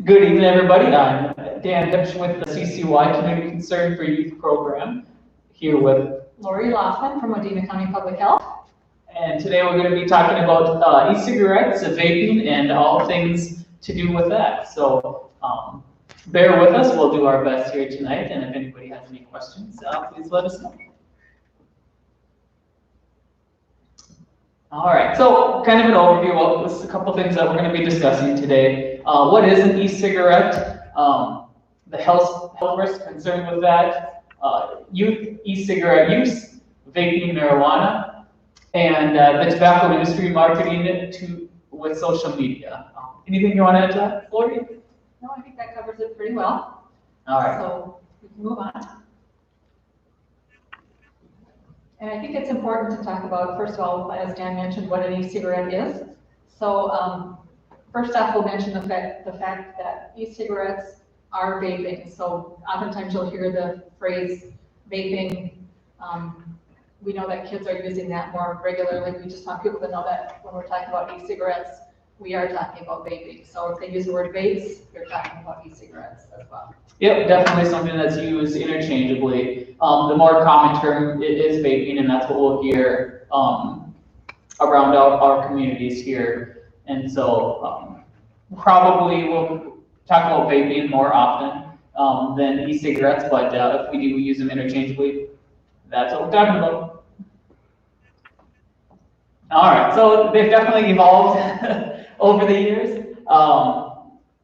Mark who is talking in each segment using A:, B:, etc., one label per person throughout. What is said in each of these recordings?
A: Good evening, everybody. I'm Dan Huebsch with the CCY Community Concern for Youth Program, here with
B: Laure Laughlin from Wadena County Public Health.
A: And today we're going to be talking about e-cigarettes, vaping, and all things to do with that. So bear with us. We'll do our best here tonight. And if anybody has any questions, please let us know. All right, so kind of an overview of a couple things that we're going to be discussing today. What is an e-cigarette? The health risk concerned with that, youth e-cigarette use, vaping marijuana, and the tobacco industry marketing it with social media. Anything you want to add to that, Laure?
B: No, I think that covers it pretty well.
A: All right.
B: So we can move on. And I think it's important to talk about, first of all, as Dan mentioned, what an e-cigarette is. So first off, we'll mention the fact that e-cigarettes are vaping. So oftentimes you'll hear the phrase vaping. We know that kids are using that more regularly. We just want people to know that when we're talking about e-cigarettes, we are talking about vaping. So if they use the word vapes, they're talking about e-cigarettes as well.
A: Yep, definitely something that's used interchangeably. The more common term is vaping, and that's what we'll hear around our communities here. And so probably we'll talk about vaping more often than e-cigarettes, but if we do use them interchangeably, that's what we're talking about. All right, so they've definitely evolved over the years.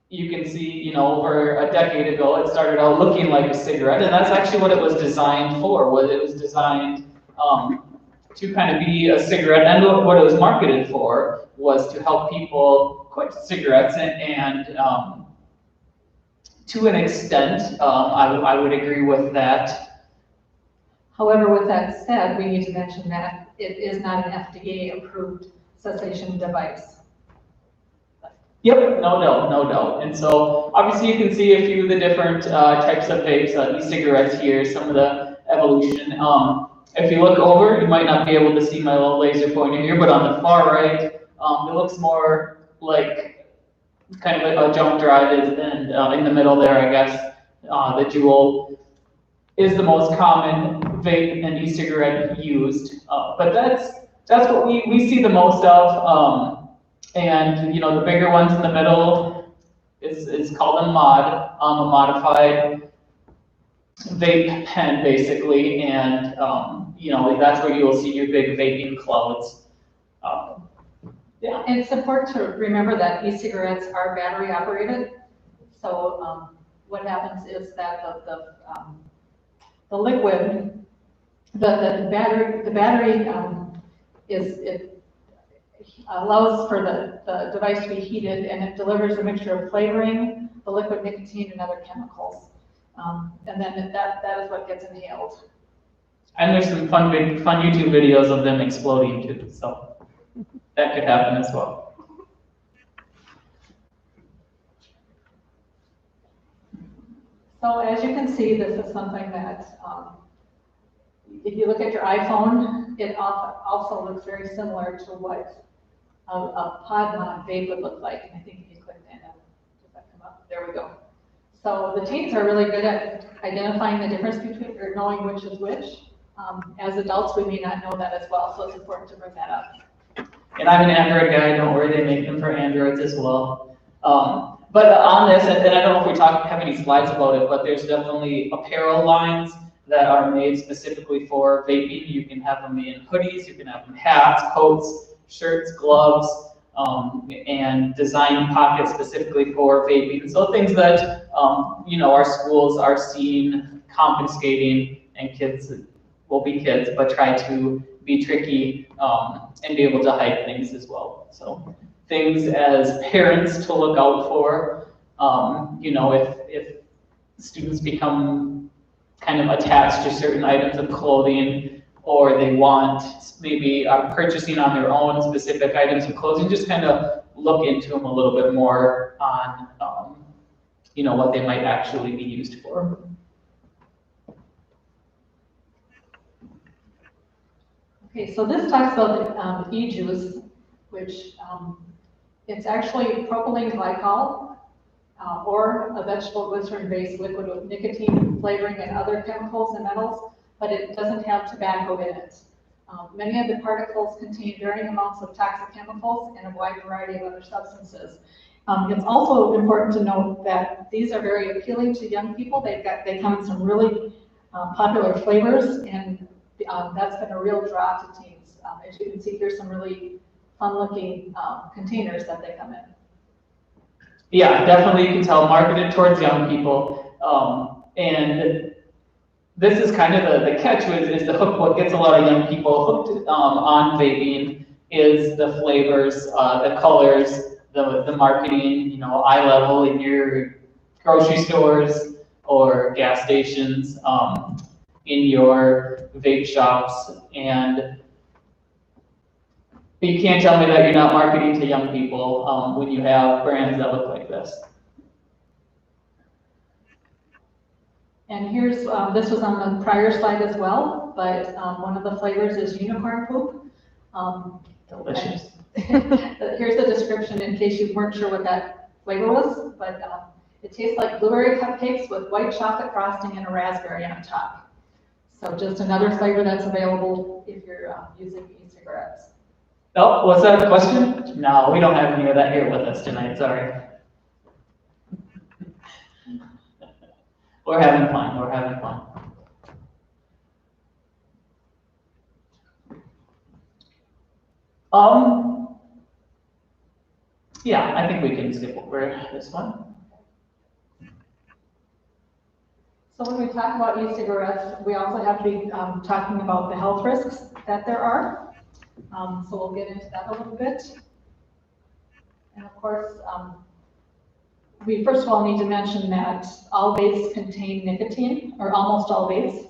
A: You can see, over a decade ago, it started out looking like a cigarette, and that's actually what it was designed for. It was designed to kind of be a cigarette, and what it was marketed for was to help people quit cigarettes, and to an extent, I would agree with that.
B: However, with that said, we need to mention that it is not an FDA-approved cessation device.
A: Yep, no doubt. And so obviously you can see a few of the different types of vapes, e-cigarettes here, some of the evolution. If you look over, you might not be able to see my little laser pointer here, but on the far right, it looks more like kind of a jump drive, and in the middle there, I guess, the Juul is the most common vape and e-cigarette used. But that's what we see the most of. And the bigger ones in the middle is called a mod, a modified vape pen, basically, and that's where you'll see your big vaping clouds. Yeah.
B: And it's important to remember that e-cigarettes are battery operated. So what happens is that the liquid, the battery allows for the device to be heated, and it delivers a mixture of flavoring, the liquid nicotine, and other chemicals. And then that is what gets inhaled.
A: And there's some fun YouTube videos of them exploding too, so that could happen as well.
B: So as you can see, this is something that, if you look at your iPhone, it also looks very similar to what a pod mod vape would look like. And I think if you click that, does that come up? There we go. So the teens are really good at identifying the difference between, or knowing which is which. As adults, we may not know that as well, so it's important to bring that up.
A: And I'm an Android guy, don't worry, they make them for Androids as well. But on this, and I don't know if we have any slides about it, but there's definitely apparel lines that are made specifically for vaping. You can have them in hoodies, you can have them hats, coats, shirts, gloves, and design pockets specifically for vaping. So things that, our schools are seen confiscating, and kids will be kids, but try to be tricky and be able to hide things as well. So things as parents to look out for, if students become kind of attached to certain items of clothing, or they maybe are purchasing on their own specific items of clothing, just kind of look into them a little bit more on, what they might actually be used for.
B: Okay, so this talks about the e-juice, which It's actually propylene glycol or a vegetable glycerin-based liquid with nicotine flavoring and other chemicals and metals, but it doesn't have tobacco in it. Many of the particles contain varying amounts of toxic chemicals and a wide variety of other substances. It's also important to note that these are very appealing to young people. They come in some really popular flavors, and that's been a real draw to teens. As you can see, here's some really fun-looking containers that they come in.
A: Yeah, definitely you can tell marketed towards young people. And this is kind of the catch is the hook. What gets a lot of young people hooked on vaping is the flavors, the colors, the marketing, you know, eye level in your grocery stores or gas stations, in your vape shops. And you can't tell me that you're not marketing to young people when you have brands that look like this.
B: And here's, this was on the prior slide as well, but one of the flavors is unicorn poop.
A: Delicious.
B: Here's the description in case you weren't sure what that flavor was, but it tastes like blueberry cupcakes with white chocolate frosting and a raspberry on top. So just another flavor that's available if you're using e-cigarettes.
A: Oh, was that a question? No, we don't have any of that here with us tonight, sorry. We're having fun, we're having fun. Yeah, I think we can skip over this one.
B: So when we talk about e-cigarettes, we also have to be talking about the health risks that there are. So we'll get into that a little bit. And of course, we first of all need to mention that all vapes contain nicotine, or almost all vapes.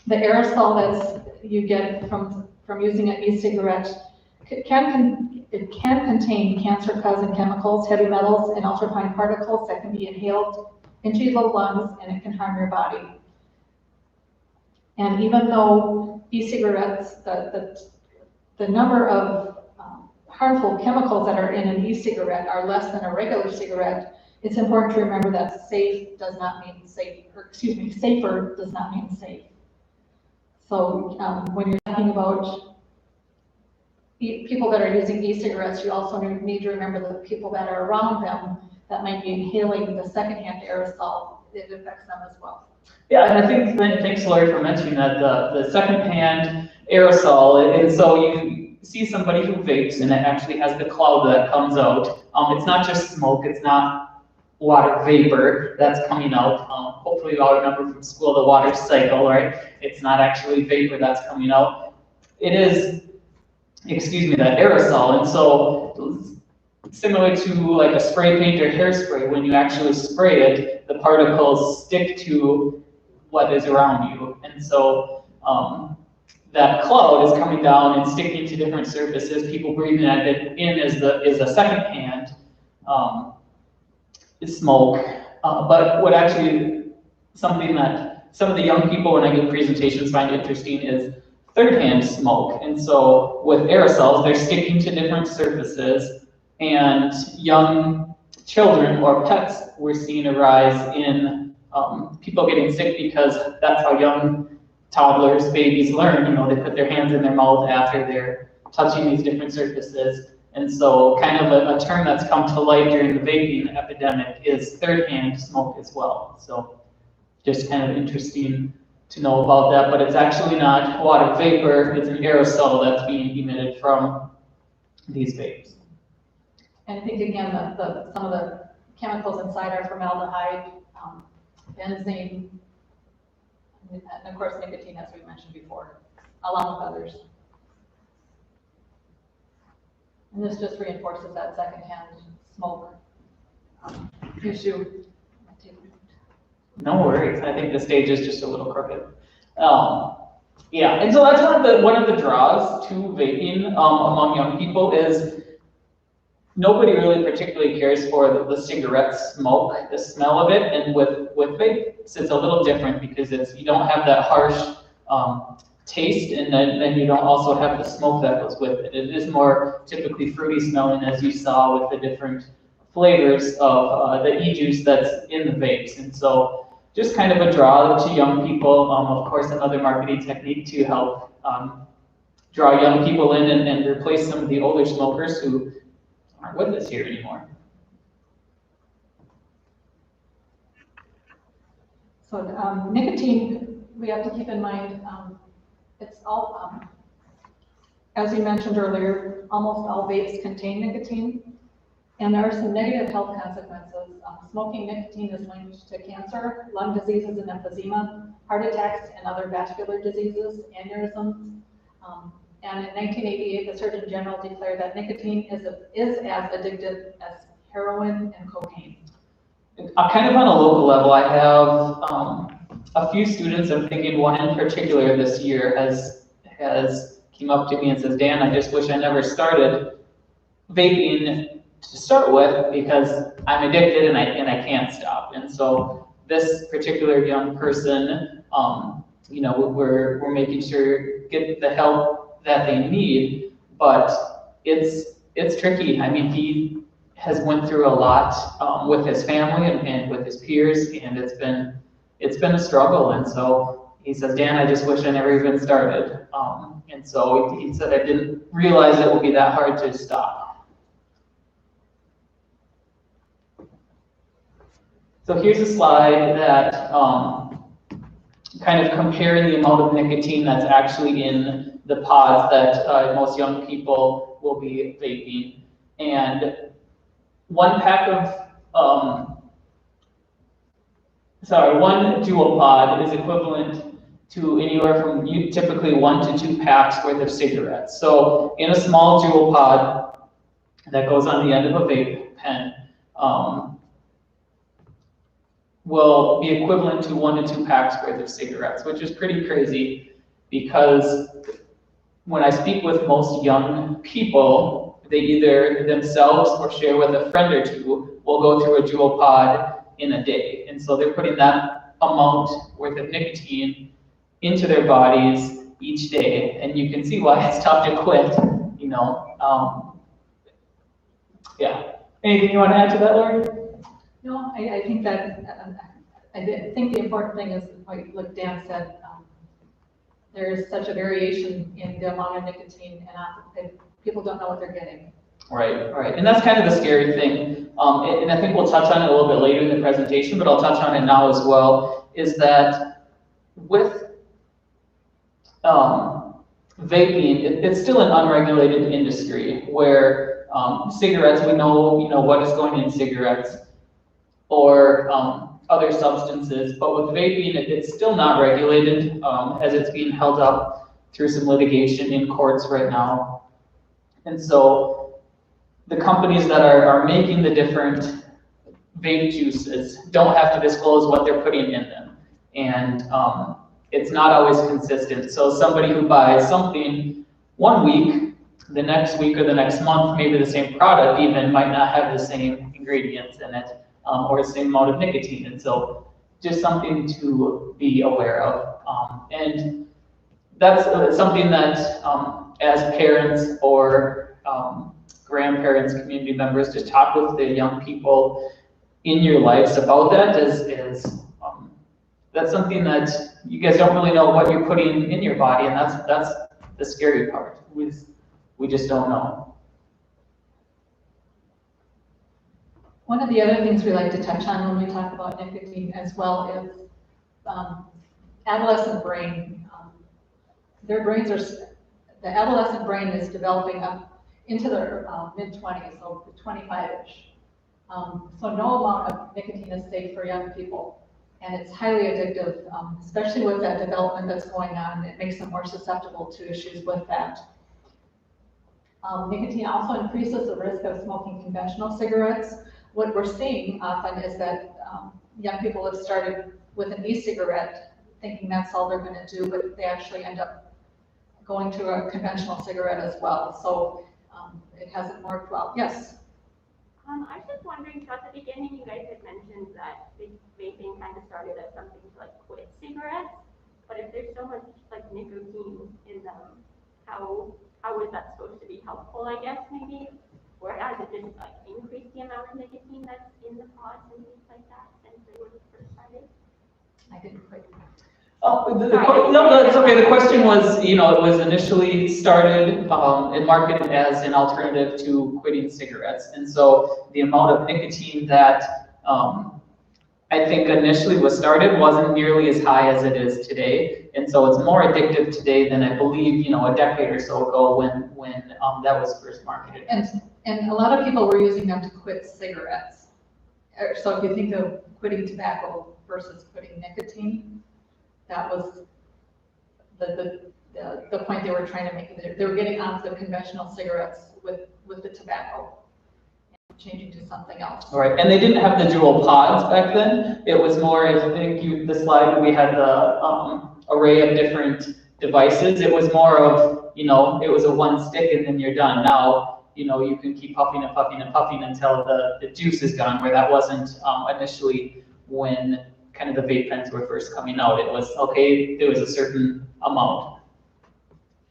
B: The aerosol that you get from using an e-cigarette can contain cancer-causing chemicals, heavy metals, and ultrafine particles that can be inhaled into the lungs, and it can harm your body. And even though e-cigarettes, the number of harmful chemicals that are in an e-cigarette are less than a regular cigarette, it's important to remember that safe does not mean safe, or excuse me, safer does not mean safe. So when you're talking about people that are using e-cigarettes, you also need to remember the people that are around them that might be inhaling the secondhand aerosol. It affects them as well.
A: Yeah, and I think, thanks Laure for mentioning that, the secondhand aerosol, and so you see somebody who vapes and it actually has the cloud that comes out. It's not just smoke, it's not water vapor that's coming out. Hopefully you all remember from school the water cycle, right? It's not actually vapor that's coming out. It is, that aerosol. And so similar to like a spray paint or hairspray, when you actually spray it, the particles stick to what is around you. And so that cloud is coming down and sticking to different surfaces. People breathing it in is a secondhand smoke. But what actually, something that some of the young people when I give presentations find interesting is third-hand smoke. And so with aerosols, they're sticking to different surfaces, and young children or pets, we're seeing a rise in people getting sick because that's how young toddlers, babies learn. You know, they put their hands in their mouth after they're touching these different surfaces. And so kind of a term that's come to light during the vaping epidemic is third-hand smoke as well. So just kind of interesting to know about that, but it's actually not water vapor, it's an aerosol that's being emitted from these vapes.
B: And I think again, some of the chemicals inside are formaldehyde, benzene, and of course nicotine, as we mentioned before, along with others. And this just reinforces that secondhand smoke issue.
A: No worries. I think the stage is just a little crooked. Yeah, and so that's one of the draws to vaping among young people is nobody really particularly cares for the cigarette smoke, the smell of it, and with vape, it's a little different because you don't have that harsh taste, and then you don't also have the smoke that goes with it. It is more typically fruity smelling, as you saw with the different flavors of the e-juice that's in the vapes. And so just kind of a draw to young people. Of course, another marketing technique to help draw young people in and replace some of the older smokers who aren't with us here anymore.
B: So nicotine, we have to keep in mind, it's all, as you mentioned earlier, almost all vapes contain nicotine, and there are some negative health consequences. Smoking nicotine is linked to cancer, lung diseases and emphysema, heart attacks and other vascular diseases, aneurysms. And in 1988, the Surgeon General declared that nicotine is as addictive as heroin and cocaine.
A: Kind of on a local level, I have a few students. I'm thinking one in particular this year has came up to me and says, Dan, I just wish I never started vaping to start with because I'm addicted and I can't stop. And so this particular young person, you know, we're making sure get the help that they need, but it's tricky. I mean, he has went through a lot with his family and with his peers, and it's been a struggle. And so he says, Dan, I just wish I never even started. And so he said, I didn't realize it would be that hard to stop. So here's a slide that kind of comparing the amount of nicotine that's actually in the pods that most young people will be vaping. And one pack of, one jewel pod is equivalent to anywhere from typically 1 to 2 packs worth of cigarettes. So in a small jewel pod that goes on the end of a vape pen will be equivalent to 1 to 2 packs worth of cigarettes, which is pretty crazy because when I speak with most young people, they either themselves or share with a friend or two will go through a jewel pod in a day. And so they're putting that amount worth of nicotine into their bodies each day. And you can see why it's tough to quit, you know. Yeah. Anything you want to add to that, Laure?
B: No, I think that, I think the important thing is, like Dan said, there is such a variation in the amount of nicotine, and people don't know what they're getting.
A: Right, right. And that's kind of the scary thing. And I think we'll touch on it a little bit later in the presentation, but I'll touch on it now as well, is that with vaping, it's still an unregulated industry where cigarettes, we know, you know, what is going in cigarettes or other substances, but with vaping, it's still not regulated as it's being held up through some litigation in courts right now. And so the companies that are making the different vape juices don't have to disclose what they're putting in them. And it's not always consistent. So somebody who buys something 1 week, the next week or the next month, maybe the same product even might not have the same ingredients in it or the same amount of nicotine. And so just something to be aware of. And that's something that as parents or grandparents, community members, just talk with the young people in your lives about that is that's something that you guys don't really know what you're putting in your body, and that's the scary part. We just don't know.
B: One of the other things we like to touch on when we talk about nicotine as well is adolescent brain. Their brains the adolescent brain is developing up into their mid-20s, so 25-ish. So no amount of nicotine is safe for young people, and it's highly addictive, especially with that development that's going on. It makes them more susceptible to issues with that. Nicotine also increases the risk of smoking conventional cigarettes. What we're seeing often is that young people have started with an e-cigarette thinking that's all they're going to do, but they actually end up going to a conventional cigarette as well. So it hasn't worked well. Yes?
C: I was just wondering, so at the beginning you guys had mentioned that vaping kind of started as something to like quit cigarettes. but if there's so much like nicotine in them, how is that supposed to be helpful, I guess, maybe? Whereas it just like increase the amount of nicotine that's in the pods and things like that since they were first started?
B: I didn't quite.
A: No, that's okay. The question was, it was initially started and marketed as an alternative to quitting cigarettes. And so the amount of nicotine that I think initially was started wasn't nearly as high as it is today. And so it's more addictive today than I believe, a decade or so ago when that was first marketed.
B: And a lot of people were using them to quit cigarettes. So if you think of quitting tobacco versus quitting nicotine, that was the point they were trying to make. They were getting off the conventional cigarettes with the tobacco and changing to something else.
A: Right, and they didn't have the dual pods back then. It was more, I think the slide, we had the array of different devices. It was more of, it was a one stick and then you're done. Now, you can keep puffing and puffing and puffing until the juice is gone, where that wasn't initially when kind of the vape pens were first coming out. It was, okay, there was a certain amount.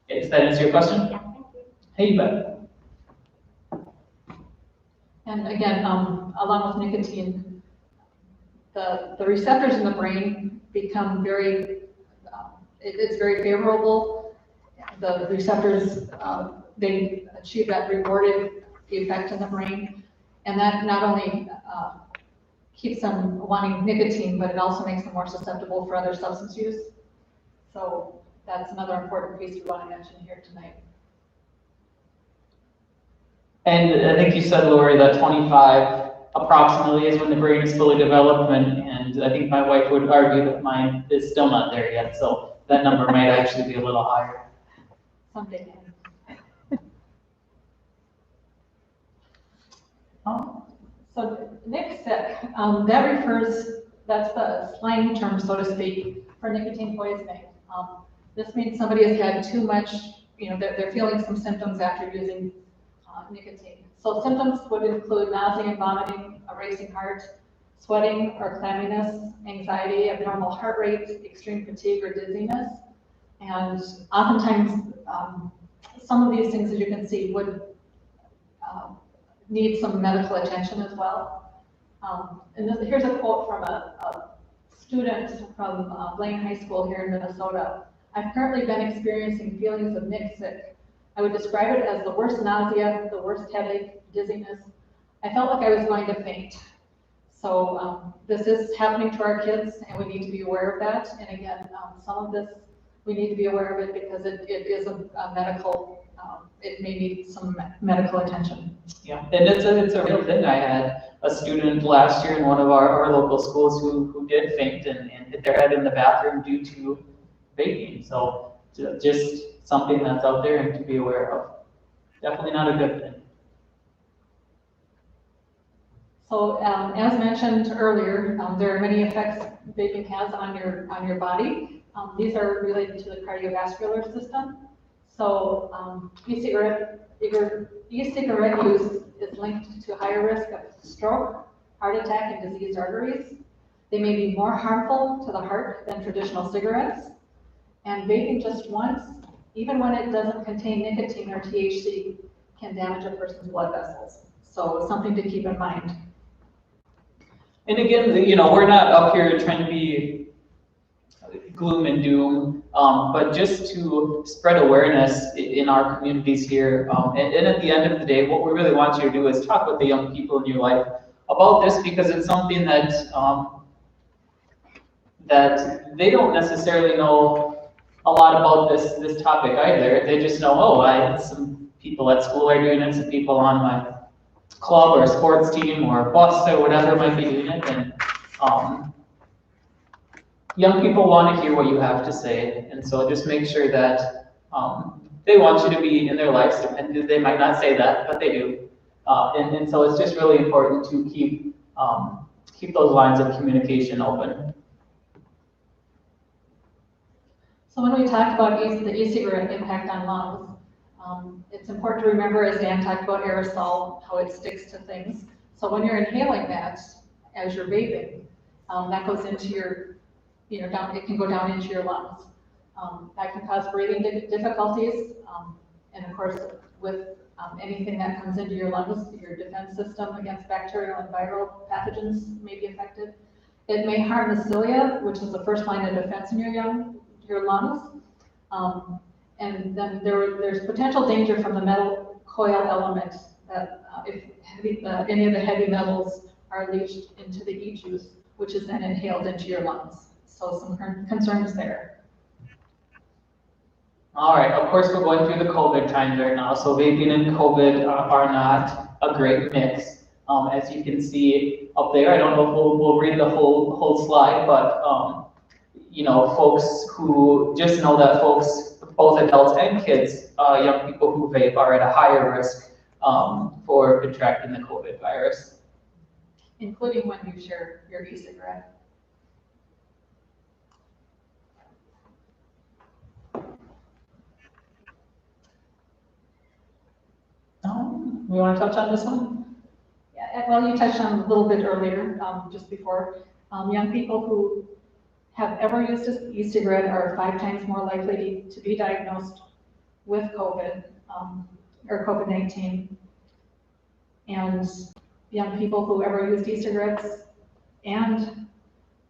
A: Does that answer your question?
C: Yeah, thank you.
A: Hey, you bet.
B: And again, along with nicotine, the receptors in the brain become very, it's very favorable. The receptors, they achieve that rewarded effect in the brain. And that not only keeps them wanting nicotine, but it also makes them more susceptible for other substance use. So that's another important piece we want to mention here tonight. And
A: I think you said, Laure, that 25 approximately is when the brain is fully developed, and I think my wife would argue that mine is still not there yet, so that number might actually be a little higher.
B: Someday. So NICSIC, that's the slang term, so to speak, for nicotine poisoning. This means somebody has had too much, they're feeling some symptoms after using nicotine. So symptoms would include nausea and vomiting, a racing heart, sweating or clamminess, anxiety, abnormal heart rate, extreme fatigue or dizziness. And oftentimes, some of these things, as you can see, would need some medical attention as well. Here's a quote from a student from Blaine High School here in Minnesota. I've currently been experiencing feelings of NICSIC. I would describe it as the worst nausea, the worst headache, dizziness. I felt like I was going to faint. So this is happening to our kids, and we need to be aware of that. And again, some of this, we need to be aware of it because it is a medical, it may need some medical attention.
A: Yeah, and it's a real thing. I had a student last year in one of our local schools who did faint and hit their head in the bathroom due to vaping. So just something that's out there and to be aware of. Definitely not a good thing.
B: So as mentioned earlier, there are many effects vaping has on your body. These are related to the cardiovascular system. So e-cigarette use is linked to higher risk of stroke, heart attack, and diseased arteries. They may be more harmful to the heart than traditional cigarettes. And vaping just once, even when it doesn't contain nicotine or THC, can damage a person's blood vessels. So something to keep in mind.
A: And again, we're not up here trying to be gloom and doom, but just to spread awareness in our communities here. And at the end of the day, what we really want you to do is talk with the young people in your life about this, because it's something that that they don't necessarily know a lot about this topic either. They just know, some people at school are doing it, some people on my club or sports team or bus or whatever might be doing it, and young people want to hear what you have to say, and so just make sure that they want you to be in their lives, and they might not say that, but they do, and so it's just really important to keep those lines of communication open.
B: So when we talk about the e-cigarette impact on lungs, it's important to remember, as Dan talked about aerosol, how it sticks to things. So when you're inhaling that as you're vaping, that goes into it can go down into your lungs. That can cause breathing difficulties, and of course, with anything that comes into your lungs, your defense system against bacterial and viral pathogens may be affected. It may harm the cilia, which is the first line of defense in your lungs. And then there's potential danger from the metal coil element that if any of the heavy metals are leached into the e-juice, which is then inhaled into your lungs. So some concerns there.
A: All right, of course, we're going through the COVID times right now, so vaping and COVID are not a great mix. As you can see up there, I don't know if we'll read the whole slide, but folks who just know that folks, both adults and kids, young people who vape are at a higher risk for contracting the COVID virus.
B: Including when you share your e-cigarette.
A: We want to touch on this one?
B: Yeah, well, you touched on it a little bit earlier, just before. Young people who have ever used an e-cigarette are 5 times more likely to be diagnosed with COVID or COVID-19. And young people who ever used e-cigarettes and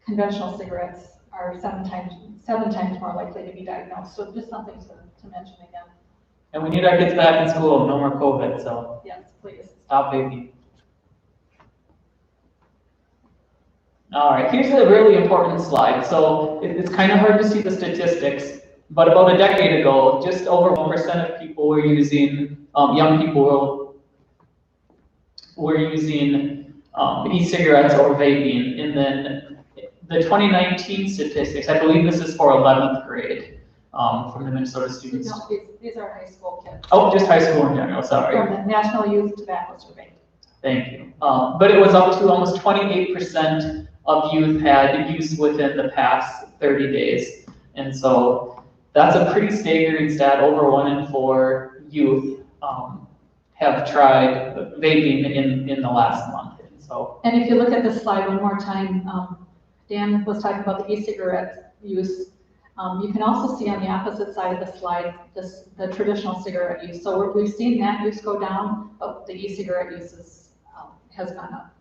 B: conventional cigarettes are 7 times more likely to be diagnosed. So just something to mention again.
A: And we need our kids back in school, no more COVID, so
B: Yes, please.
A: stop vaping. All right, here's a really important slide. So it's kind of hard to see the statistics, but about a decade ago, just over 1% of people were using, young people were using e-cigarettes or vaping. And then the 2019 statistics, I believe this is for 11th grade. From the Minnesota students.
B: No, these are high school kids.
A: Oh, just high school in general, sorry.
B: From the National Youth Tobacco Survey.
A: Thank you. But it was up to almost 28% of youth had use within the past 30 days. And so that's a pretty staggering stat. Over 1 in 4 youth have tried vaping in the last month.
B: And if you look at this slide one more time, Dan was talking about the e-cigarette use. You can also see on the opposite side of the slide the traditional cigarette use. So we've seen that use go down, but the e-cigarette use has gone up.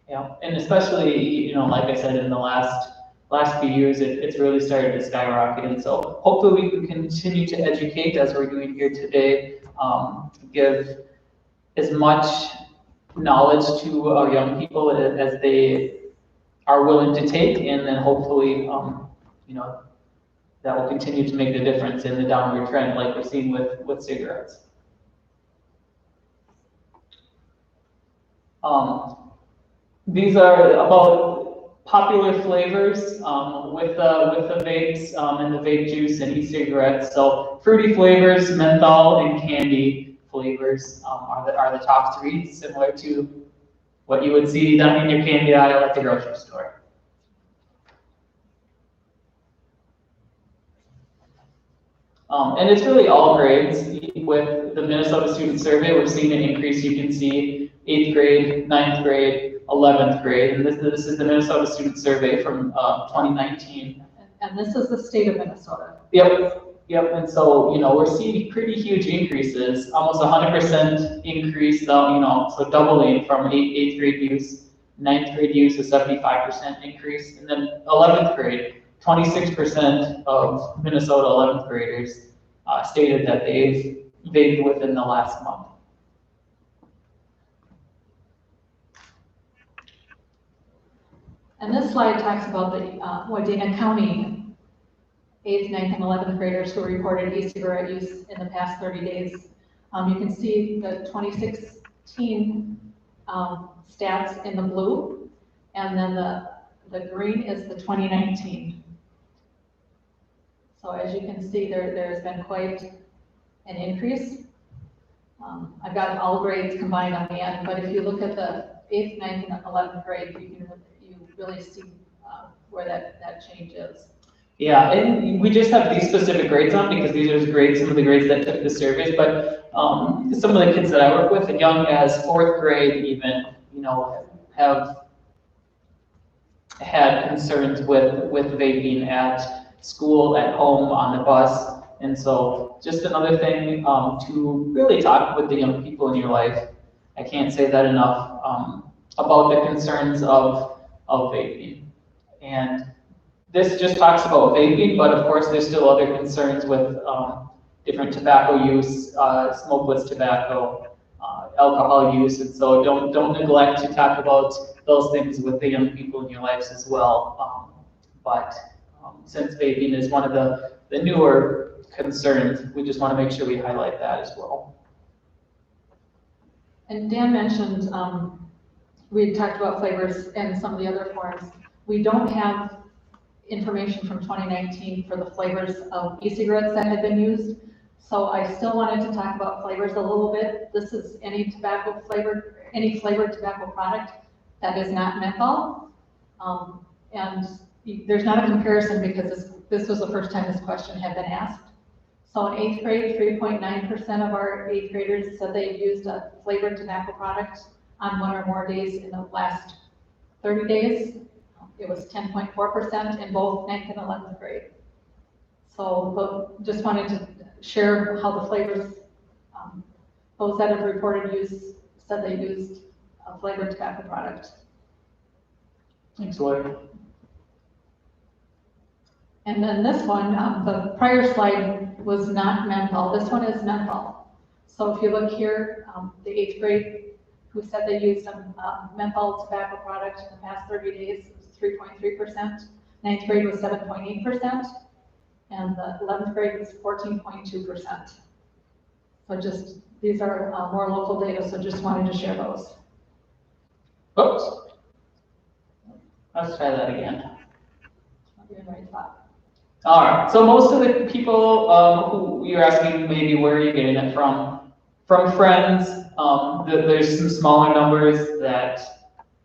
A: Yeah, and especially, like I said, in the last few years, it's really started to skyrocket. And so hopefully we can continue to educate as we're doing here today, give as much knowledge to our young people as they are willing to take, and then hopefully, that will continue to make the difference in the downward trend like we're seeing with cigarettes. These are about popular flavors with the vapes and the vape juice and e-cigarettes. So fruity flavors, menthol, and candy flavors are the top 3, similar to what you would see down in your candy aisle at the grocery store. And it's really all grades. With the Minnesota Student Survey, we're seeing an increase. You can see 8th grade, 9th grade, 11th grade. And this is the Minnesota Student Survey from 2019.
B: And this is the state of Minnesota.
A: Yep. And so, we're seeing pretty huge increases, almost 100% increase, so doubling from 8th grade use, 9th grade use, a 75% increase. And then 11th grade, 26% of Minnesota 11th graders stated that they've vaped within the last month.
B: And this slide talks about the Wadena County 8th, 9th, and 11th graders who reported e-cigarette use in the past 30 days. You can see the 2016 stats in the blue, and then the green is the 2019. So as you can see, there's been quite an increase. I've got all grades combined on the end, but if you look at the 8th, 9th, and 11th grade, you really see where that change is.
A: Yeah, and we just have these specific grades on because these are some of the grades that took the surveys, but some of the kids that I work with, as young as 4th grade even, have had concerns with vaping at school, at home, on the bus. And so just another thing to really talk with the young people in your life. I can't say that enough, about the concerns of vaping. And this just talks about vaping, but of course there's still other concerns with different tobacco use, smokeless tobacco, alcohol use, and so don't neglect to talk about those things with the young people in your lives as well. But since vaping is one of the newer concerns, we just want to make sure we highlight that as well.
B: And Dan mentioned, we had talked about flavors and some of the other forms. We don't have information from 2019 for the flavors of e-cigarettes that had been used. So I still wanted to talk about flavors a little bit. This is any flavored tobacco product that is not menthol. And there's not a comparison because this was the first time this question had been asked. So in 8th grade, 3.9% of our 8th graders said they used a flavored tobacco product on one or more days in the last 30 days. It was 10.4% in both 9th and 11th grade. So just wanted to share how the flavors, those that have reported use said they used a flavored tobacco product.
A: Thanks, Laure.
B: And then this one, the prior slide was not menthol. This one is menthol. So if you look here, the 8th grade who said they used a menthol tobacco product in the past 30 days was 3.3%. 9th grade was 7.8%. And the 11th grade was 14.2%. So just, these are more local data, so just wanted to share those.
A: Oops. Let's try that again.
B: You're in the right spot.
A: All right, so most of the people who you're asking maybe where are you getting it from friends. There's some smaller numbers that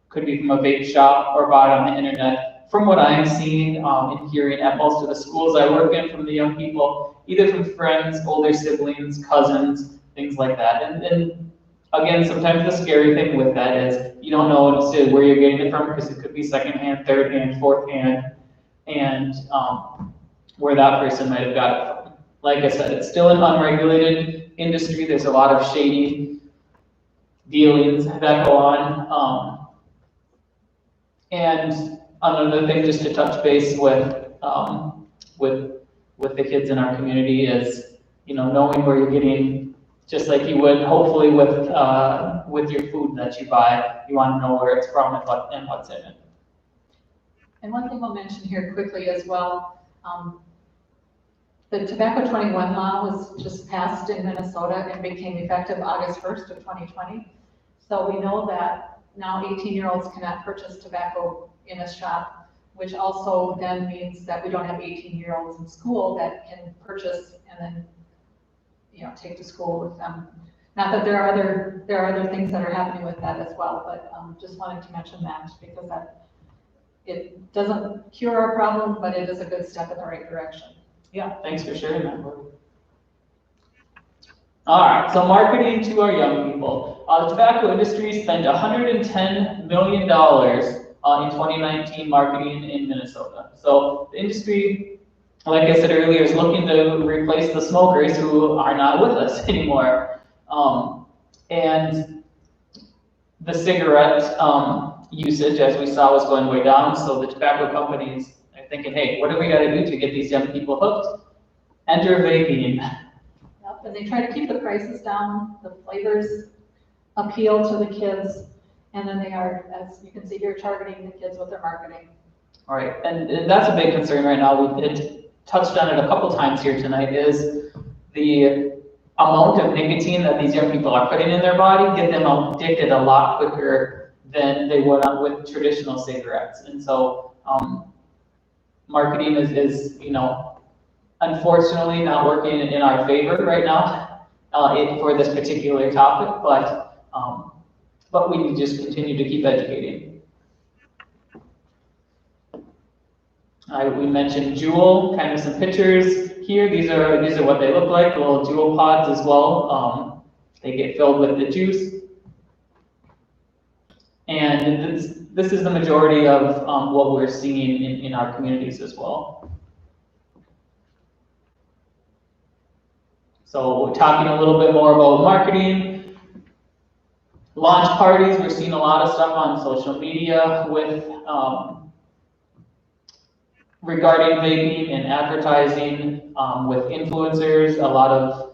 A: could be from a vape shop or bought on the internet. From what I'm seeing and hearing at most of the schools I work in, from the young people, either from friends, older siblings, cousins, things like that. And again, sometimes the scary thing with that is you don't know where you're getting it from because it could be secondhand, third hand, fourth hand, and where that person might have got it from. Like I said, it's still an unregulated industry. There's a lot of shady dealings that go on. And another thing just to touch base with the kids in our community is, knowing where you're getting, just like you would hopefully with your food that you buy, you want to know where it's from and what's in it.
B: And one thing I'll mention here quickly as well, the Tobacco 21 law was just passed in Minnesota and became effective August 1st of 2020. So we know that now 18-year-olds cannot purchase tobacco in a shop, which also then means that we don't have 18-year-olds in school that can purchase and then, take to school with them. Not that there are other things that are happening with that as well, but just wanted to mention that because it doesn't cure our problem, but it is a good step in the right direction.
A: Yeah, thanks for sharing that. All right, so marketing to our young people. The tobacco industry spent $110 million in 2019 marketing in Minnesota. So the industry, like I said earlier, is looking to replace the smokers who are not with us anymore. And the cigarette usage, as we saw, was going way down. So the tobacco companies are thinking, hey, what do we got to do to get these young people hooked? Enter vaping.
B: Yep, and they try to keep the prices down. The flavors appeal to the kids. And then they are, as you can see here, targeting the kids with their marketing.
A: All right, and that's a big concern right now. We had touched on it a couple times here tonight, is the amount of nicotine that these young people are putting in their body get them addicted a lot quicker than they would with traditional cigarettes. And so marketing is unfortunately not working in our favor right now for this particular topic, but we need to just continue to keep educating. We mentioned Juul, kind of some pictures here. These are what they look like, little Juul pods as well. They get filled with the juice. And this is the majority of what we're seeing in our communities as well. So we're talking a little bit more about marketing. Launch parties, we're seeing a lot of stuff on social media with regarding vaping and advertising with influencers, a lot of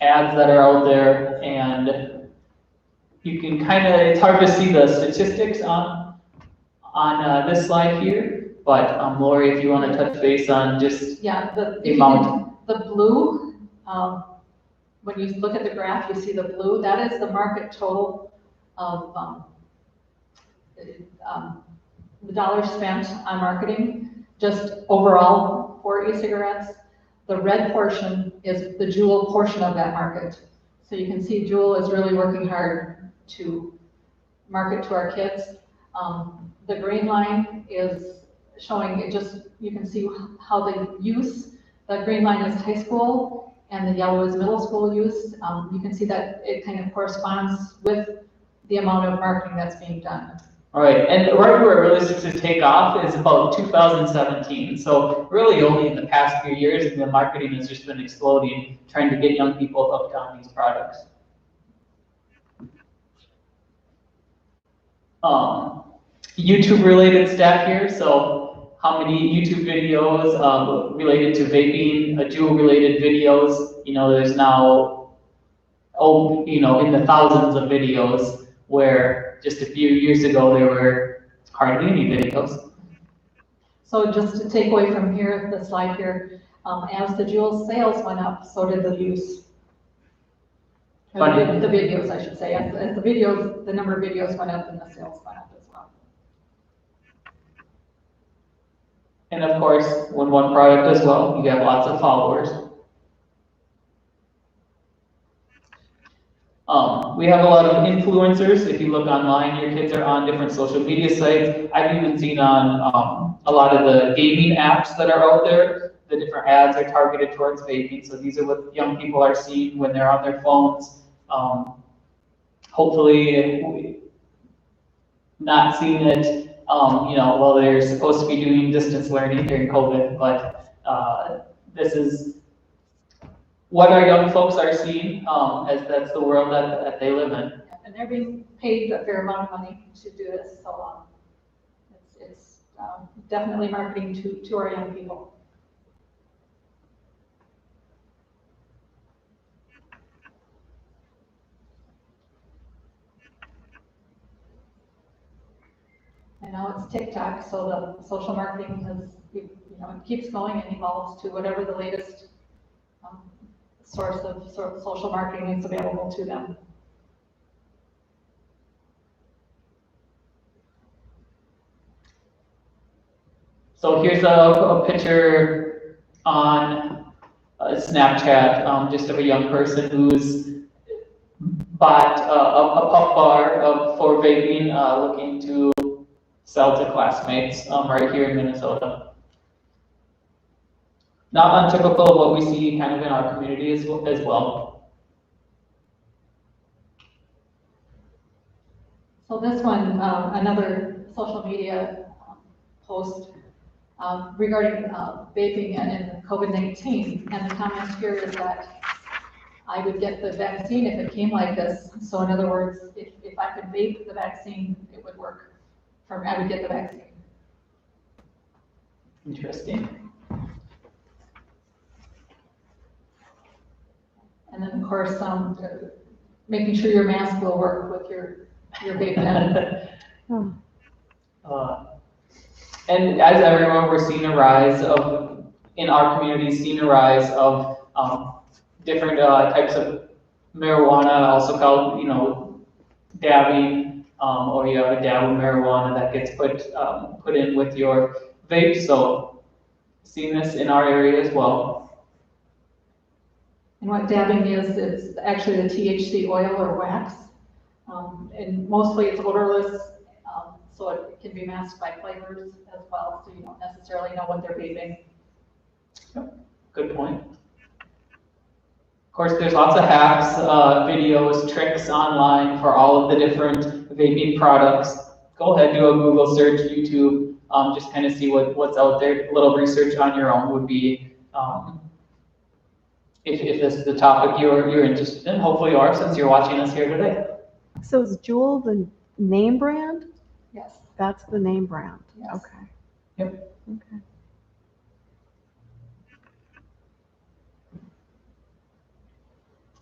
A: ads that are out there, and you can kind of, it's hard to see the statistics on this slide here, but Laure, if you want to touch base on just the amount.
B: The blue, when you look at the graph, you see the blue, that is the market total of the dollars spent on marketing, just overall for e-cigarettes. The red portion is the Juul portion of that market. So you can see Juul is really working hard to market to our kids. The green line is showing it just, you can see how the use, the green line is high school and the yellow is middle school use. You can see that it kind of corresponds with the amount of marketing that's being done.
A: All right, and right where it really starts to take off is about 2017. So really only in the past few years, the marketing has just been exploding, trying to get young people hooked on these products. YouTube related stat here. So how many YouTube videos related to vaping, Juul related videos, there's now, in the thousands of videos, where just a few years ago there were hardly any videos.
B: So just to take away from here, the slide here, as the Juul sales went up, so did the use. The videos, I should say. As the videos, the number of videos went up and the sales went up as well.
A: And of course, when one product does well, you have lots of followers. We have a lot of influencers. If you look online, your kids are on different social media sites. I've even seen on a lot of the gaming apps that are out there, the different ads are targeted towards vaping. So these are what young people are seeing when they're on their phones. Hopefully not seeing it, while they're supposed to be doing distance learning during COVID, but this is what our young folks are seeing, as that's the world that they live in.
B: And they're being paid a fair amount of money to do this, so it's definitely marketing to our young people. And now it's TikTok, so the social marketing has, it keeps going and evolves to whatever the latest source of social marketing is available to them.
A: So here's a picture on Snapchat, just of a young person who's bought a puff bar for vaping, looking to sell to classmates right here in Minnesota. Not untypical of what we see kind of in our community as well.
B: So this one, another social media post regarding vaping and COVID-19, and the comment here is that I would get the vaccine if it came like this. So in other words, if I could vape the vaccine, it would work. I would get the vaccine.
A: Interesting.
B: And then, of course, making sure your mask will work with your vape pen.
A: And as everyone, we're seeing a rise of, in our community, different types of marijuana, also called, dabbing, or you have a dab of marijuana that gets put in with your vape. So, seeing this in our area as well.
B: And what dabbing is, it's actually the THC oil or wax. And mostly it's odorless, so it can be masked by flavors as well, so you don't necessarily know what they're vaping.
A: Good point. Of course, there's lots of hacks, videos, tricks online for all of the different vaping products. Go ahead, do a Google search, YouTube, just kind of see what's out there. A little research on your own would be, if this is the topic you're interested in. Hopefully you are, since you're watching us here today.
D: So is Juul the name brand?
B: Yes.
D: That's the name brand.
B: Yes.
D: Okay.
A: Yep.
D: Okay.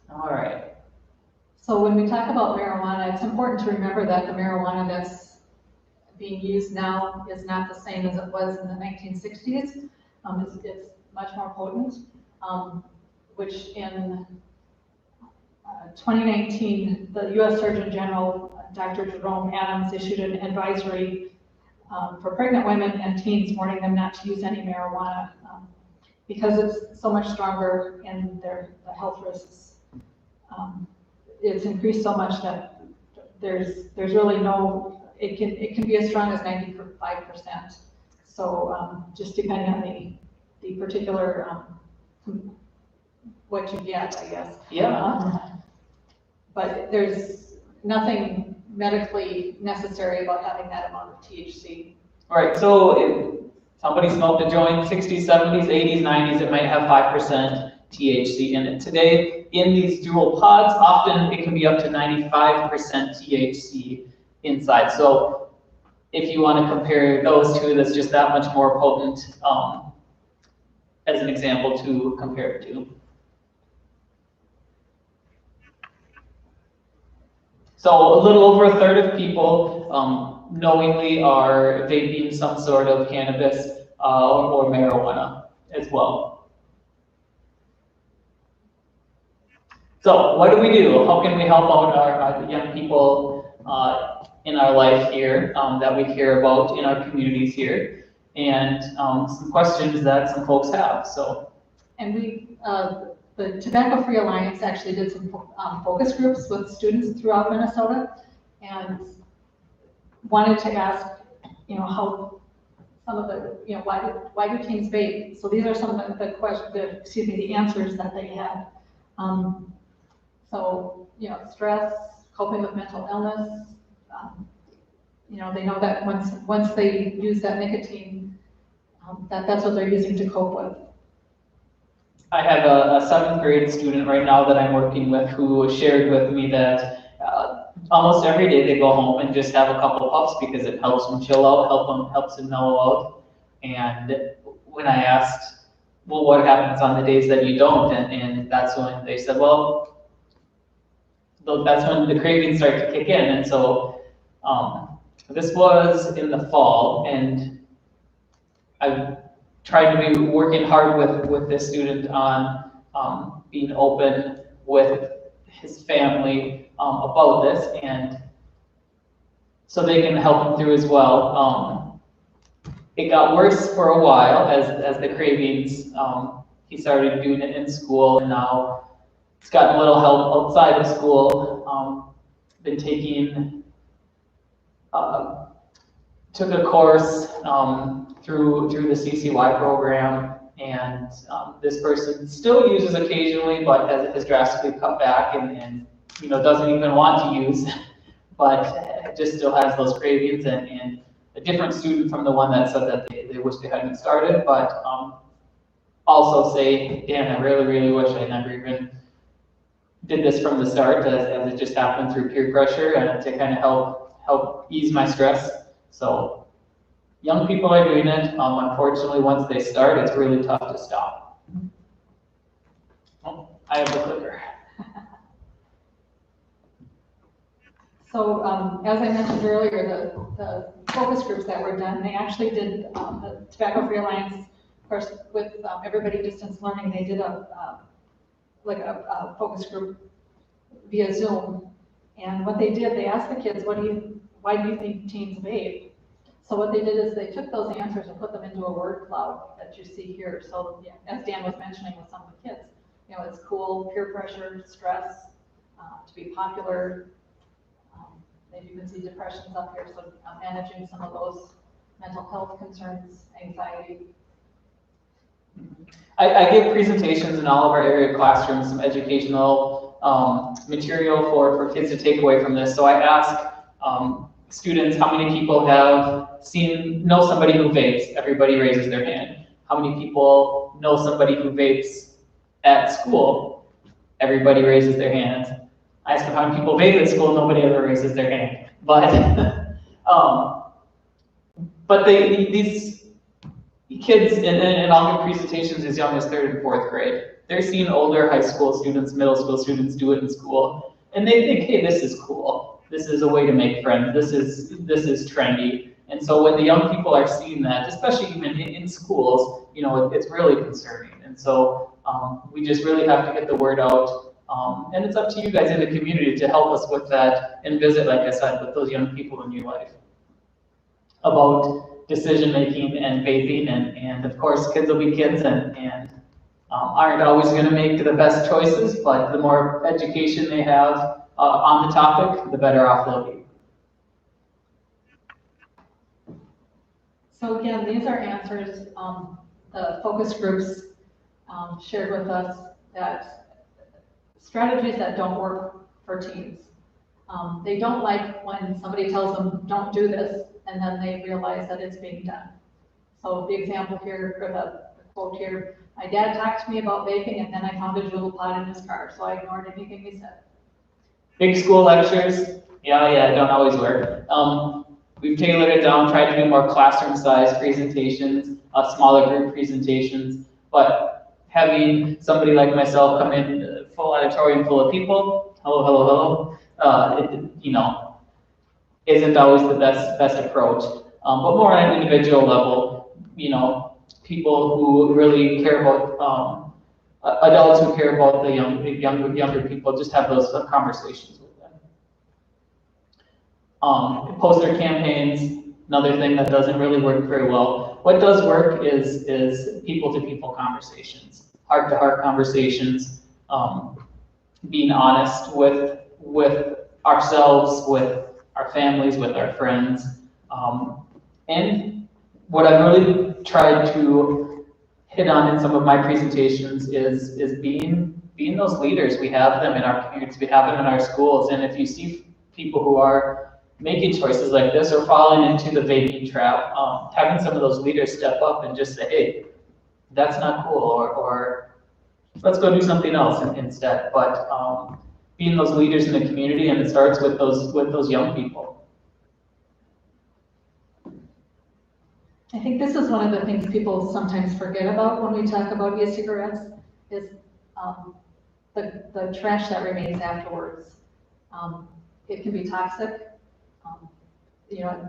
A: All right.
B: So when we talk about marijuana, it's important to remember that the marijuana that's being used now is not the same as it was in the 1960s. It's much more potent, which in 2019, the U.S. Surgeon General, Dr. Jerome Adams, issued an advisory for pregnant women and teens warning them not to use any marijuana because it's so much stronger in the health risks. It's increased so much that there's really no, it can be as strong as 95%. So just depending on the particular what you get, I guess.
A: Yeah.
B: But there's nothing medically necessary about having that amount of THC.
A: All right, so if somebody smoked a joint, 60s, 70s, 80s, 90s, it might have 5% THC in it. Today, in these Juul pods, often it can be up to 95% THC inside. So if you want to compare those two, that's just that much more potent as an example to compare it to. So a little over a third of people knowingly are vaping some sort of cannabis or marijuana as well. So what do we do? How can we help out our young people in our life here that we care about in our communities here? And some questions that some folks have. So,
B: and the Tobacco Free Alliance actually did some focus groups with students throughout Minnesota, and wanted to ask, how some of the, why do teens vape? So these are some of the answers that they had. So, stress, coping with mental illness. They know that once they use that nicotine, that's what they're using to cope with.
A: I have a 7th grade student right now that I'm working with who shared with me that almost every day they go home and just have a couple puffs because it helps them chill out, helps them mellow out. And when I asked, well, what happens on the days that you don't? And that's when they said, well, that's when the cravings start to kick in. And so this was in the fall, and I tried to be working hard with this student on being open with his family about this, and so they can help him through as well. It got worse for a while as the cravings, he started doing it in school, and now he's gotten a little help outside of school. Been taking, took a course through the CCY program, and this person still uses occasionally, but has drastically cut back and doesn't even want to use, but just still has those cravings, and a different student from the one that said that they wish they hadn't started, but also say, Dan, I really, really wish I never even did this from the start, as it just happened through peer pressure and to kind of help ease my stress. So young people are doing it. Unfortunately, once they start, it's really tough to stop. Oh, I have the clicker.
B: So as I mentioned earlier, the focus groups that were done, they actually did the Tobacco Free Alliance, of course, with everybody distance learning. They did a focus group via Zoom, and what they did, they asked the kids, why do you think teens vape? So what they did is they took those answers and put them into a word cloud that you see here. So as Dan was mentioning with some of the kids, it's cool, peer pressure, stress, to be popular. Maybe you can see depressions up here, so managing some of those mental health concerns, anxiety.
A: I give presentations in all of our area classrooms, some educational material for kids to take away from this. So I ask students how many people have know somebody who vapes. Everybody raises their hand. How many people know somebody who vapes at school? Everybody raises their hands. I ask them how many people vape at school. Nobody ever raises their hand. But these kids, and I'll give presentations as young as 3rd and 4th grade. They're seeing older high school students, middle school students do it in school, and they think, hey, this is cool. This is a way to make friends. This is trendy. And so when the young people are seeing that, especially even in schools, it's really concerning. And so we just really have to get the word out. And it's up to you guys in the community to help us with that and visit, like I said, with those young people in your life about decision-making and vaping, and of course, kids will be kids and aren't always going to make the best choices, but the more education they have on the topic, the better off they'll be.
B: So again, these are answers the focus groups shared with us, that strategies that don't work for teens. They don't like when somebody tells them, don't do this, and then they realize that it's being done. So the example here, or the quote here, my dad talked to me about vaping, and then I found a jewel pod in his car, so I ignored anything he said.
A: Big school lectures, yeah, don't always work. We've tailored it down, tried to do more classroom-sized presentations, smaller group presentations, but having somebody like myself come in, full auditorium full of people, hello, isn't always the best approach. But more on an individual level, people who really care about, adults who care about the younger people, just have those conversations with them. Poster campaigns, another thing that doesn't really work very well. What does work is people-to-people conversations, heart-to-heart conversations, being honest with ourselves, with our families, with our friends. And what I've really tried to hit on in some of my presentations is being those leaders. We have them in our communities, we have them in our schools, and if you see people who are making choices like this or falling into the vaping trap, having some of those leaders step up and just say, hey, that's not cool, or let's go do something else instead. But being those leaders in the community, and it starts with those young people.
B: I think this is one of the things people sometimes forget about when we talk about e-cigarettes, is the trash that remains afterwards. It can be toxic.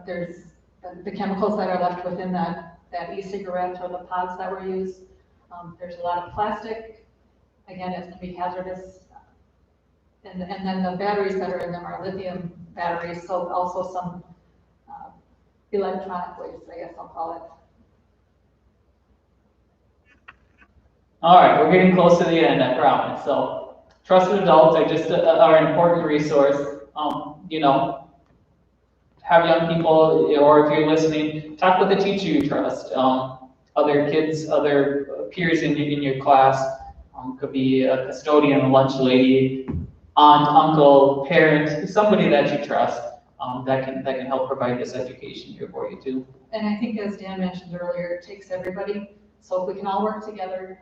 B: There's the chemicals that are left within that e-cigarette or the pods that were used. There's a lot of plastic. Again, it can be hazardous. And then the batteries that are in them are lithium batteries, so also some electronic waste, I guess I'll call it.
A: All right, we're getting close to the end, I promise. So, trusted adults are an important resource. Have young people, or if you're listening, talk with a teacher you trust. Other kids, other peers in your class, could be a custodian, a lunch lady, aunt, uncle, parent, somebody that you trust, that can help provide this education here for you too.
B: And I think, as Dan mentioned earlier, it takes everybody. So if we can all work together,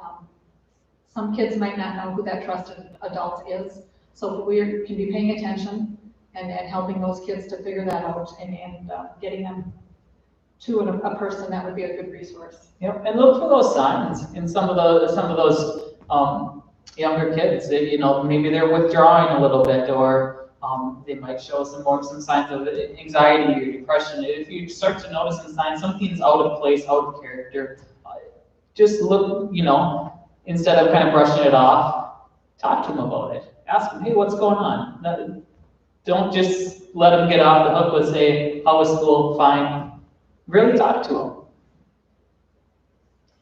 B: some kids might not know who that trusted adult is. So if we can be paying attention and helping those kids to figure that out, and getting them to a person that would be a good resource.
A: Yep, and look for those signs in some of those younger kids. Maybe they're withdrawing a little bit, or they might show some signs of anxiety or depression. If you start to notice some signs, something's out of place, out of character, just look, instead of kind of brushing it off, talk to them about it. Ask them, hey, what's going on? Don't just let them get off the hook with say, how was school? Fine. Really talk to them.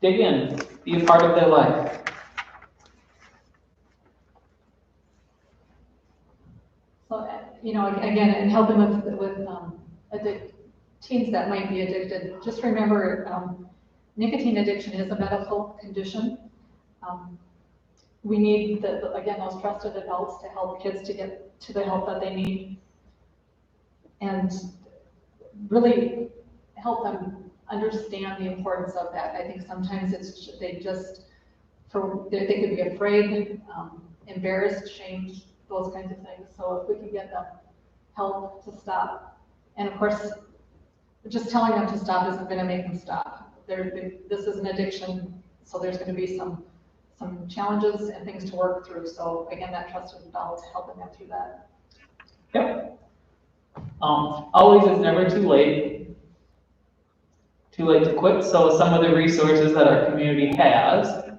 A: Dig in. Be a part of their life.
B: So, again, and helping with teens that might be addicted, just remember, nicotine addiction is a medical condition. We need, again, those trusted adults to help kids to get to the help that they need and really help them understand the importance of that. I think sometimes they could be afraid, embarrassed, shamed, those kinds of things. So if we can get them help to stop, and of course, just telling them to stop isn't going to make them stop. This is an addiction, so there's going to be some challenges and things to work through. So again, that trusted adult helping them through that.
A: Yep. Always is never too late. Too late to quit. So some of the resources that our community has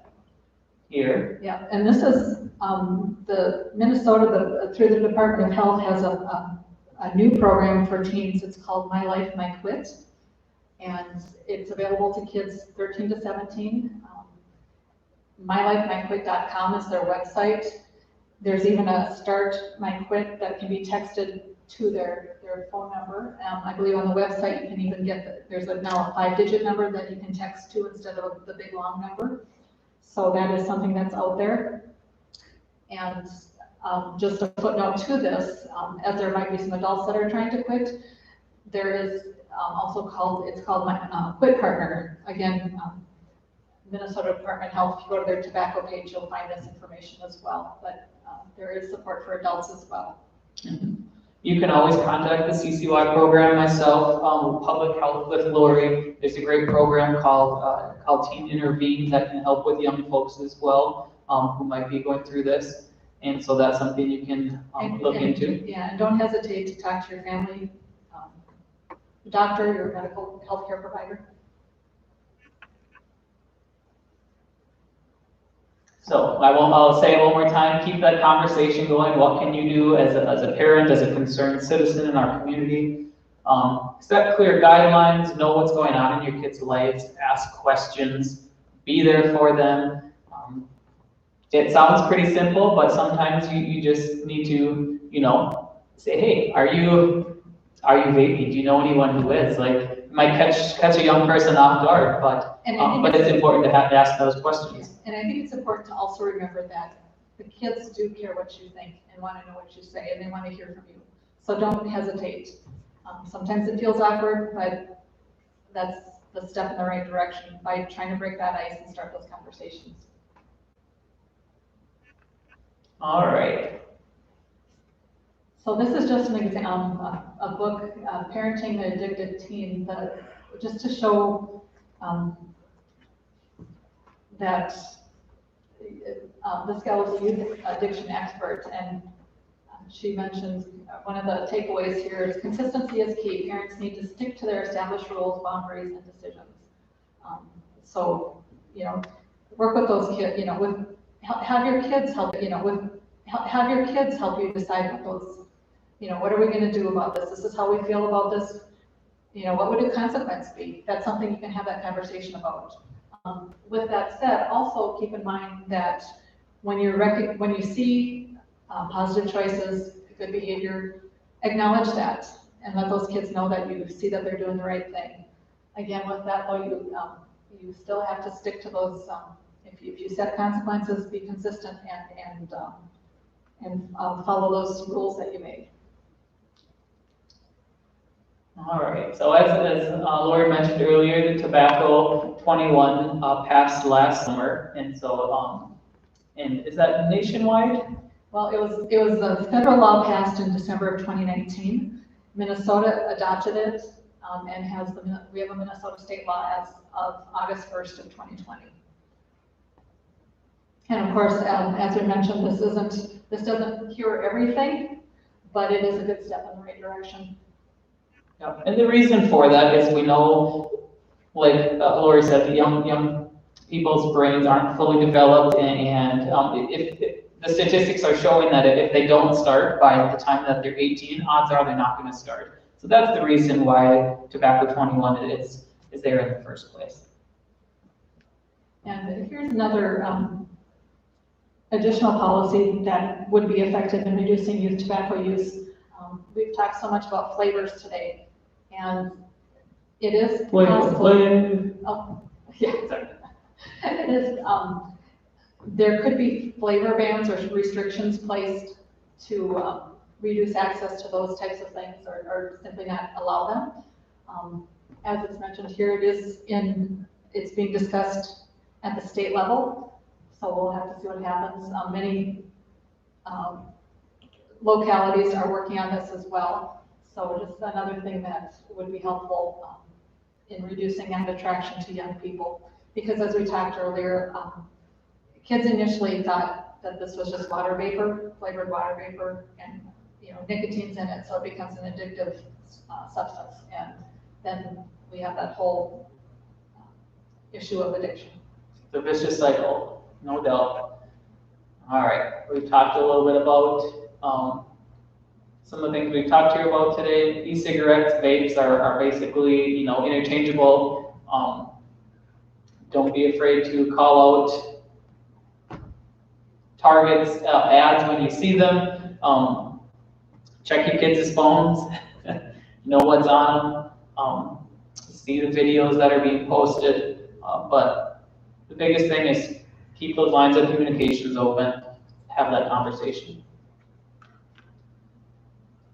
A: here.
B: Yeah, and this is the Minnesota, through the Department of Health, has a new program for teens. It's called My Life, My Quit, and it's available to kids 13 to 17. MyLifeMyQuit.com is their website. There's even a Start My Quit that can be texted to their phone number. I believe on the website you can even get, there's now a 5-digit number that you can text to instead of the big long number. So that is something that's out there. And just a footnote to this, as there might be some adults that are trying to quit, there is also it's called My Quit Partner. Again, Minnesota Department of Health, if you go to their tobacco page, you'll find this information as well. But there is support for adults as well.
A: Mm-hmm. You can always contact the CCY program, myself, Public Health with Laure. There's a great program called Teen Intervene that can help with young folks as well, who might be going through this. And so that's something you can look into.
B: Yeah, and don't hesitate to talk to your family, doctor, your medical healthcare provider.
A: So I'll say it one more time, keep that conversation going. What can you do as a parent, as a concerned citizen in our community? Set clear guidelines, know what's going on in your kids' lives, ask questions, be there for them. It sounds pretty simple, but sometimes you just need to, say, hey, are you vaping? Do you know anyone who is? Like, it might catch a young person off guard, but it's important to ask those questions.
B: And I think it's important to also remember that the kids do care what you think and want to know what you say, and they want to hear from you. So don't hesitate. Sometimes it feels awkward, but that's the step in the right direction by trying to break that ice and start those conversations.
A: All right.
B: So this is just an example, a book, Parenting the Addicted Teen, just to show that this gal was a youth addiction expert, and she mentions one of the takeaways here is consistency is key. Parents need to stick to their established rules, boundaries, and decisions. So, work with those kids, have your kids help, have your kids help you decide what those, what are we going to do about this? This is how we feel about this. What would the consequence be? That's something you can have that conversation about. With that said, also keep in mind that when you see positive choices, good behavior, acknowledge that and let those kids know that you see that they're doing the right thing. Again, with that though, you still have to stick to those. If you set consequences, be consistent and follow those rules that you made.
A: All right, so as Laure mentioned earlier, the Tobacco 21 passed last summer, and so, and is that nationwide?
B: Well, it was a federal law passed in December of 2019. Minnesota adopted it, and we have a Minnesota state law as of August 1st of 2020. And of course, as we mentioned, this doesn't cure everything, but it is a good step in the right direction.
A: Yeah. And the reason for that is we know, like Laure said, the young people's brains aren't fully developed, and if the statistics are showing that if they don't start by the time that they're 18, odds are they're not going to start. So that's the reason why Tobacco 21 is there in the first place.
B: And here's another additional policy that would be effective in reducing youth tobacco use. We've talked so much about flavors today, and it is possible. Yeah, sorry. It is, there could be flavor bans or restrictions placed to reduce access to those types of things or simply not allow them. As it's mentioned here, it's being discussed at the state level, so we'll have to see what happens. Many localities are working on this as well, so just another thing that would be helpful in reducing that attraction to young people. Because as we talked earlier, kids initially thought that this was just water vapor, flavored water vapor, and nicotine's in it, so it becomes an addictive substance, and then we have that whole issue of addiction.
A: The vicious cycle, no doubt. All right, we've talked a little bit about some of the things we've talked to you about today. E-cigarettes, vapes are basically, interchangeable. Don't be afraid to call out targets, ads when you see them. Check your kids' phones, know what's on them, see the videos that are being posted. But the biggest thing is keep those lines of communications open, have that conversation.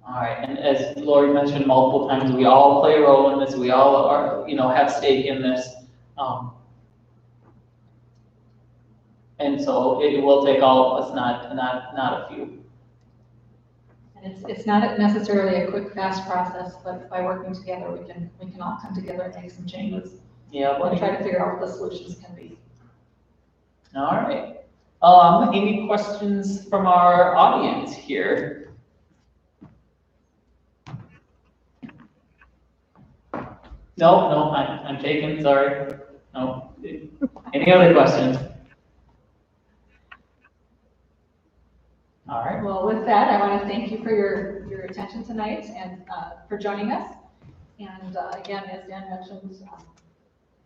A: All right, and as Laure mentioned multiple times, we all play a role in this. We all are, have stake in this. And so it will take all of us, not a few.
B: And it's not necessarily a quick, fast process, but by working together, we can all come together and make some changes.
A: Yeah.
B: And try to figure out what the solutions can be.
A: All right. Any questions from our audience here? No, I'm taken, sorry. No. Any other questions? All right.
B: Well, with that, I want to thank you for your attention tonight and for joining us. And again, as Dan mentioned,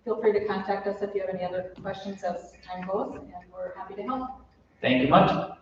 B: feel free to contact us if you have any other questions as time goes, and we're happy to help.
A: Thank you much.